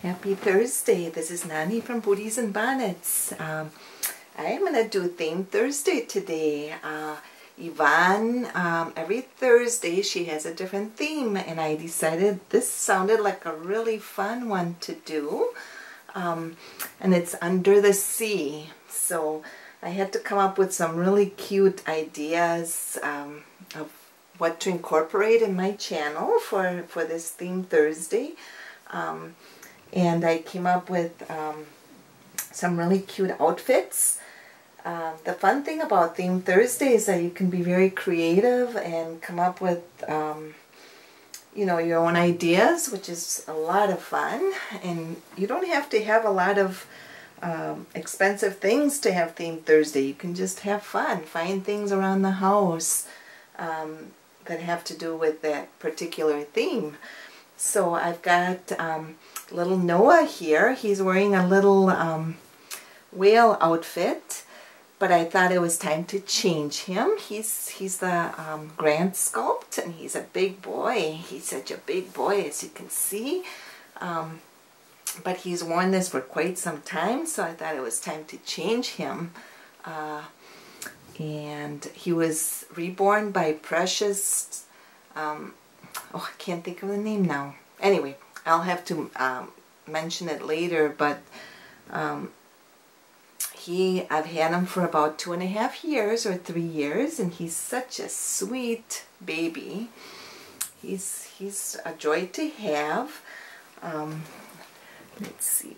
Happy Thursday. This is Nani from Booties and Bonnets. I'm going to do Theme Thursday today. Yvonne, every Thursday she has a different theme, and I decided this sounded like a really fun one to do. And it's under the sea. So I had to come up with some really cute ideas of what to incorporate in my channel for this Theme Thursday. And I came up with some really cute outfits. The fun thing about Theme Thursday is that you can be very creative and come up with you know, your own ideas, which is a lot of fun. And you don't have to have a lot of expensive things to have Theme Thursday. You can just have fun, find things around the house that have to do with that particular theme. So I've got little Noah here. He's wearing a little whale outfit, but I thought it was time to change him. He's the Grand Sculpt, and he's a big boy. He's such a big boy, as you can see. But he's worn this for quite some time, so I thought it was time to change him. And he was reborn by Precious. Oh, I can't think of the name now. Anyway, I'll have to mention it later, but I've had him for about 2.5 years or 3 years, and he's such a sweet baby. He's a joy to have. Let's see.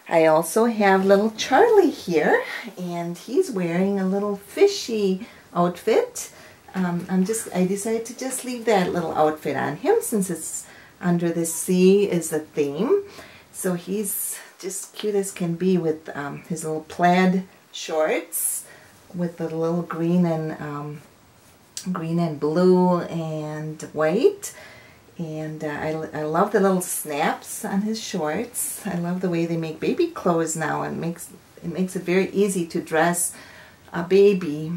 I also have little Charlie here, and he's wearing a little fishy outfit. I decided to just leave that little outfit on him since it's under the sea is the theme. So he's just cute as can be with his little plaid shorts with the little green and blue and white. And I love the little snaps on his shorts. I love the way they make baby clothes now, and it makes it very easy to dress a baby.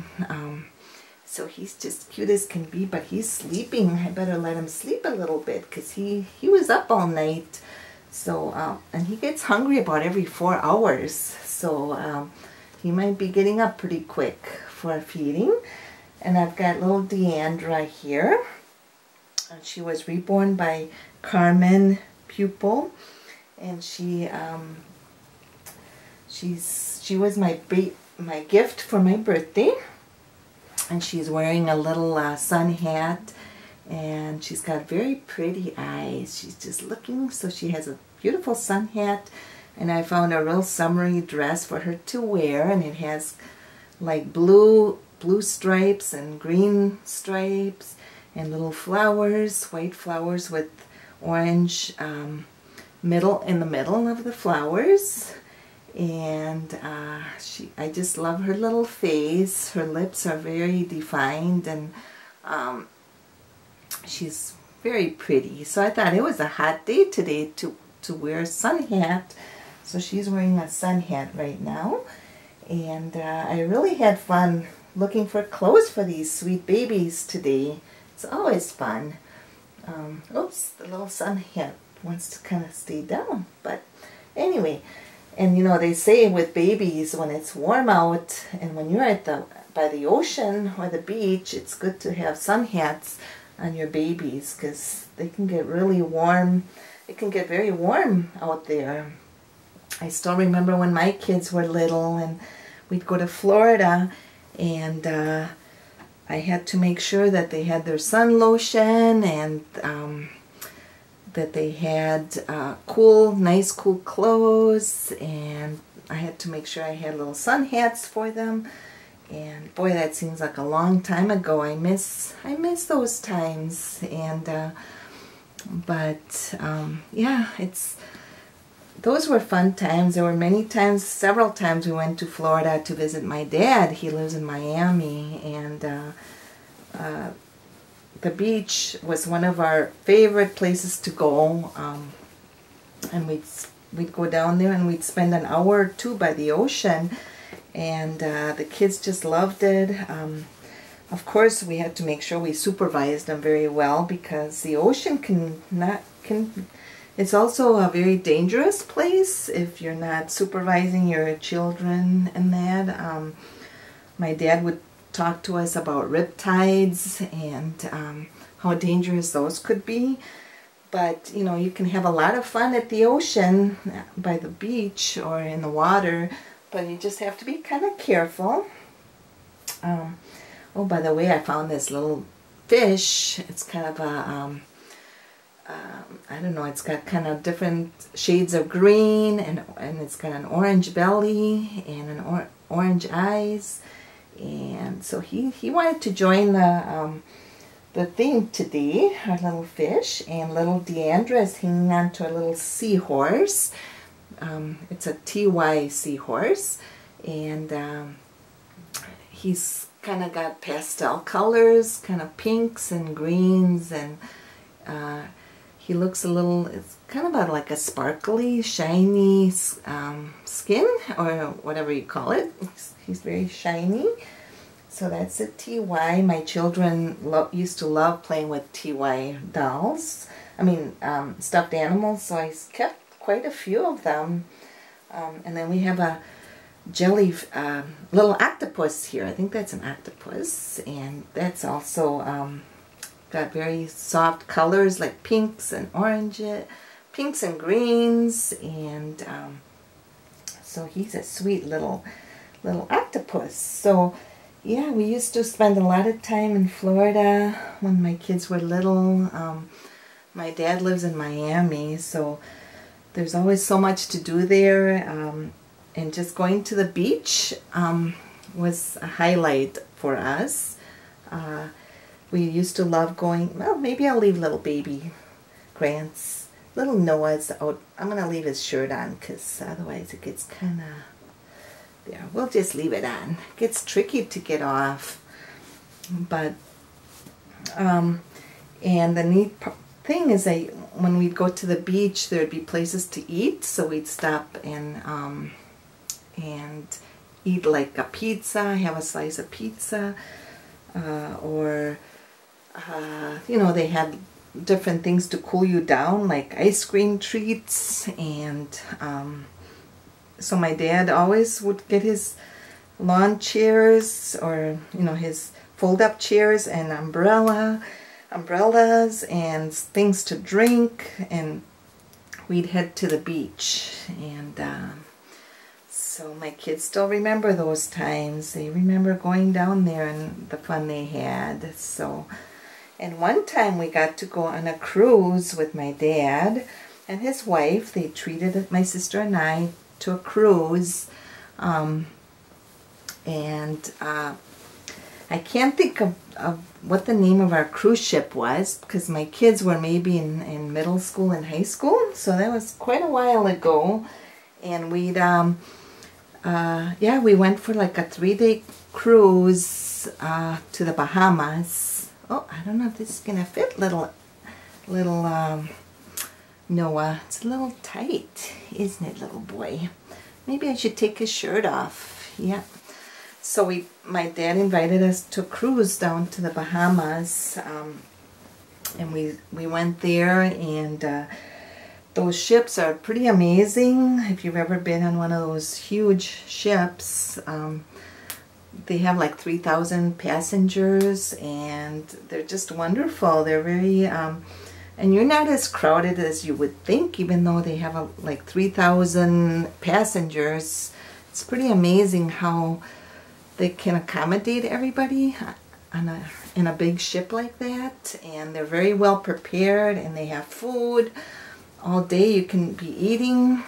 So he's just cute as can be, but he's sleeping. I better let him sleep a little bit because he was up all night. So and he gets hungry about every 4 hours. So he might be getting up pretty quick for feeding. And I've got little Deandra here. She was reborn by Carmen Pupil, and she was my gift for my birthday. And she's wearing a little sun hat, and she's got very pretty eyes. She's just looking, so she has a beautiful sun hat, and I found a real summery dress for her to wear, and it has like blue stripes and green stripes and little flowers, white flowers with orange in the middle of the flowers. And I just love her little face. Her lips are very defined, and she's very pretty. So I thought it was a hot day today to wear a sun hat. So she's wearing a sun hat right now. And I really had fun looking for clothes for these sweet babies today. It's always fun. Oops, the little sun hat wants to kind of stay down. But anyway, and you know, they say with babies, when it's warm out and when you're by the ocean or the beach, it's good to have sun hats on your babies because they can get really warm. It can get very warm out there. I still remember when my kids were little and we'd go to Florida, and I had to make sure that they had their sun lotion and that they had nice cool clothes, and I had to make sure I had little sun hats for them. And boy, that seems like a long time ago. I miss those times. And yeah, those were fun times. There were several times we went to Florida to visit my dad. He lives in Miami, and the beach was one of our favorite places to go. And we'd go down there and we'd spend an hour or two by the ocean, and the kids just loved it. Of course, we had to make sure we supervised them very well because the ocean It's also a very dangerous place if you're not supervising your children and that. My dad would talk to us about riptides and how dangerous those could be. But, you know, you can have a lot of fun at the ocean, by the beach or in the water, but you just have to be kind of careful. Oh, by the way, I found this little fish. It's kind of a, I don't know, it's got kind of different shades of green, and it's got an orange belly and an orange eyes. And so he wanted to join the theme today, our little fish, and little Deandra is hanging on to a little seahorse. It's a TY seahorse, and he's kind of got pastel colors, kind of pinks and greens, and he looks a little, it's kind of like a sparkly, shiny skin, or whatever you call it. He's very shiny. So that's a TY. My children used to love playing with TY dolls. I mean, stuffed animals, so I kept quite a few of them. And then we have a jelly, little octopus here. I think that's an octopus. And that's also got very soft colors like pinks and oranges, pinks and greens. And so he's a sweet little octopus. So yeah, we used to spend a lot of time in Florida when my kids were little. My dad lives in Miami, so there's always so much to do there. And just going to the beach was a highlight for us. We used to love going, well, maybe I'll leave little baby Grant's, little Noah's out. I'm going to leave his shirt on because otherwise it gets kind of... There, we'll just leave it on. It gets tricky to get off. But, and the neat thing is that when we'd go to the beach, there'd be places to eat. So we'd stop and eat like a pizza, have a slice of pizza. Or, you know, they had different things to cool you down, like ice cream treats. And, so my dad always would get his lawn chairs, or, you know, his fold-up chairs and umbrellas and things to drink, and we'd head to the beach. And so my kids still remember those times. They remember going down there and the fun they had. So, and one time we got to go on a cruise with my dad and his wife. They treated my sister and I to a cruise, and I can't think of what the name of our cruise ship was, because my kids were maybe in middle school and high school, so that was quite a while ago. And we'd yeah, we went for like a 3-day cruise to the Bahamas. Oh, I don't know if this is gonna fit little Noah. It's a little tight, isn't it, little boy? Maybe I should take his shirt off. Yeah. So my dad invited us to cruise down to the Bahamas, and we went there, and those ships are pretty amazing. If you've ever been on one of those huge ships, they have like 3,000 passengers, and they're just wonderful. They're very and you're not as crowded as you would think, even though they have like 3,000 passengers. It's pretty amazing how they can accommodate everybody in a big ship like that. And they're very well prepared, and they have food all day. You can be eating,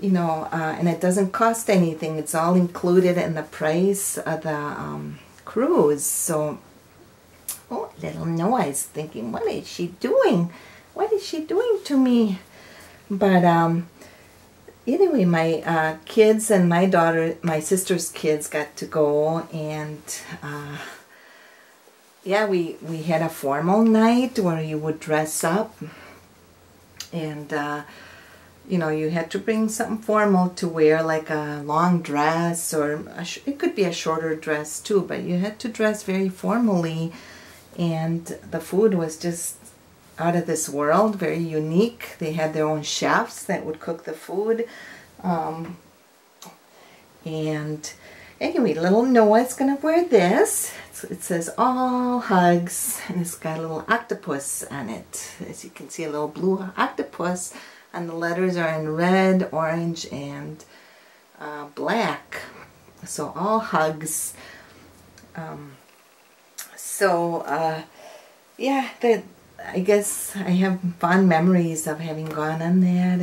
you know, and it doesn't cost anything. It's all included in the price of the cruise. So, oh, little Noah is thinking, what is she doing? What is she doing to me? But anyway, my kids and my sister's kids got to go, and yeah, we had a formal night where you would dress up, and you know, you had to bring something formal to wear, like a long dress, or it could be a shorter dress too, but you had to dress very formally. And the food was just out of this world, very unique. They had their own chefs that would cook the food. And anyway, little Noah's gonna wear this. It says all hugs, and it's got a little octopus on it. As you can see, a little blue octopus, and the letters are in red, orange, and black. So all hugs. Yeah, I guess I have fond memories of having gone on that,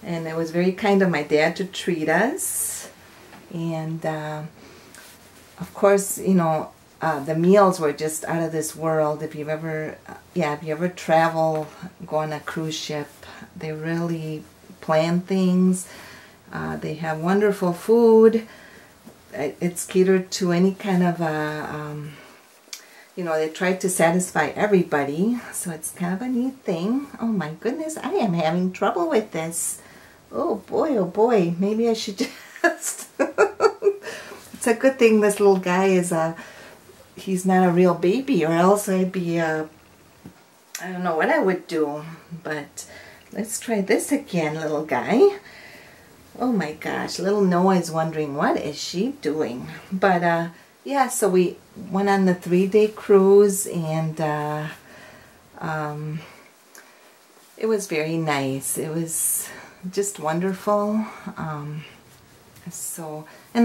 and it was very kind of my dad to treat us. And of course, you know, the meals were just out of this world. If you've ever, if you ever travel, go on a cruise ship, they really plan things. They have wonderful food. It's catered to any kind of you know, they try to satisfy everybody, so it's kind of a neat thing. Oh my goodness, I am having trouble with this. Oh boy, maybe I should just... It's a good thing this little guy is he's not a real baby, or else I'd be, I don't know what I would do. But let's try this again, little guy. Oh my gosh, little Noah is wondering, what is she doing? But yeah, so we went on the 3-day cruise, and it was very nice. It was just wonderful. And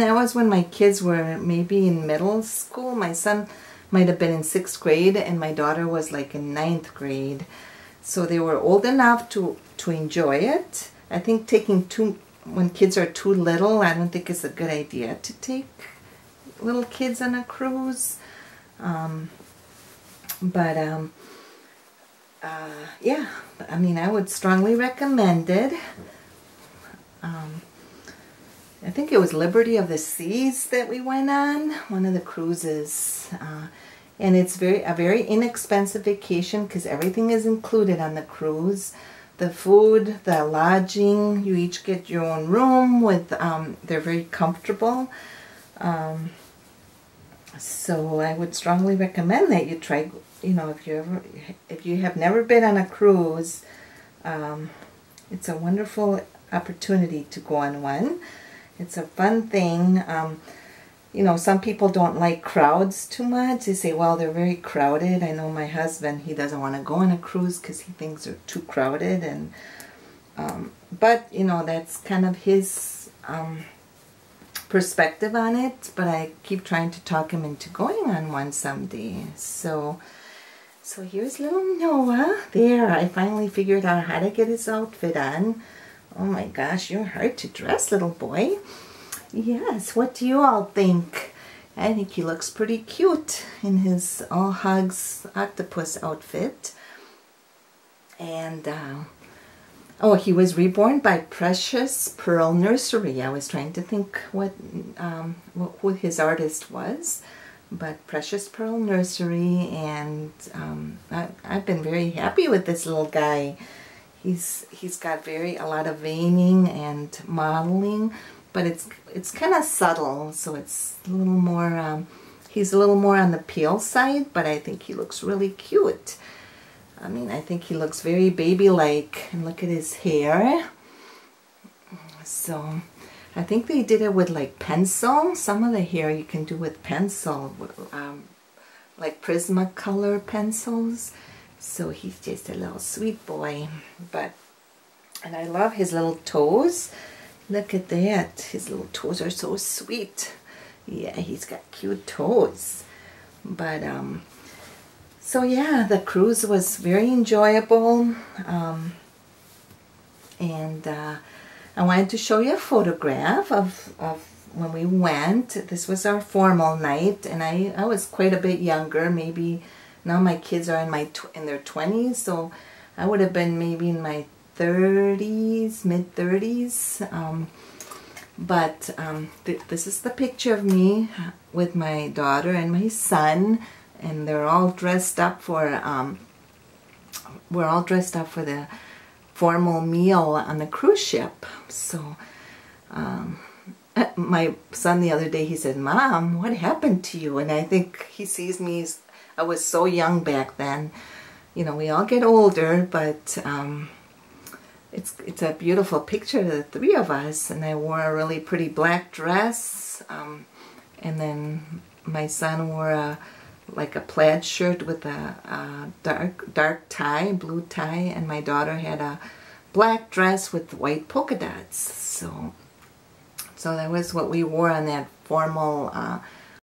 that was when my kids were maybe in middle school. My son might have been in 6th grade, and my daughter was like in 9th grade. So they were old enough to enjoy it. I think when kids are too little, I don't think it's a good idea to take little kids on a cruise. Yeah, I mean, I would strongly recommend it. I think it was Liberty of the Seas that we went on, one of the cruises. And it's a very inexpensive vacation because everything is included on the cruise. The food, the lodging, you each get your own room with, they're very comfortable. So I would strongly recommend that you try, you know, if you have never been on a cruise, it's a wonderful opportunity to go on one. It's a fun thing. You know, some people don't like crowds too much. They say, well, they're very crowded. I know my husband, he doesn't want to go on a cruise because he thinks they're too crowded. And but, you know, that's kind of his perspective on it. But I keep trying to talk him into going on one someday. So here's little Noah. There, I finally figured out how to get his outfit on. Oh my gosh, you're hard to dress, little boy. Yes, what do you all think? I think he looks pretty cute in his all hugs octopus outfit. And, oh, he was reborn by Precious Pearl Nursery. I was trying to think who his artist was. But Precious Pearl Nursery, and I've been very happy with this little guy. He's got a lot of veining and modeling, but it's kind of subtle, so it's a little more, he's a little more on the pale side, but I think he looks really cute. I mean, I think he looks very baby-like, and look at his hair. So I think they did it with like pencil. Some of the hair you can do with pencil, like Prismacolor pencils. So he's just a little sweet boy. And I love his little toes. Look at that. His little toes are so sweet. Yeah, he's got cute toes. But, so yeah, the cruise was very enjoyable. And I wanted to show you a photograph of when we went. This was our formal night, and I was quite a bit younger, maybe. Now my kids are in their 20s, so I would have been maybe in my 30s, mid-30s. This is the picture of me with my daughter and my son, and they're all dressed up for, we're all dressed up for the formal meal on the cruise ship. So, my son the other day, he said, "Mom, what happened to you?" And I think he sees me, I was so young back then, you know, we all get older, but it's a beautiful picture of the three of us. And I wore a really pretty black dress, and then my son wore like a plaid shirt with a dark tie, blue tie, and my daughter had a black dress with white polka dots. So that was what we wore on that formal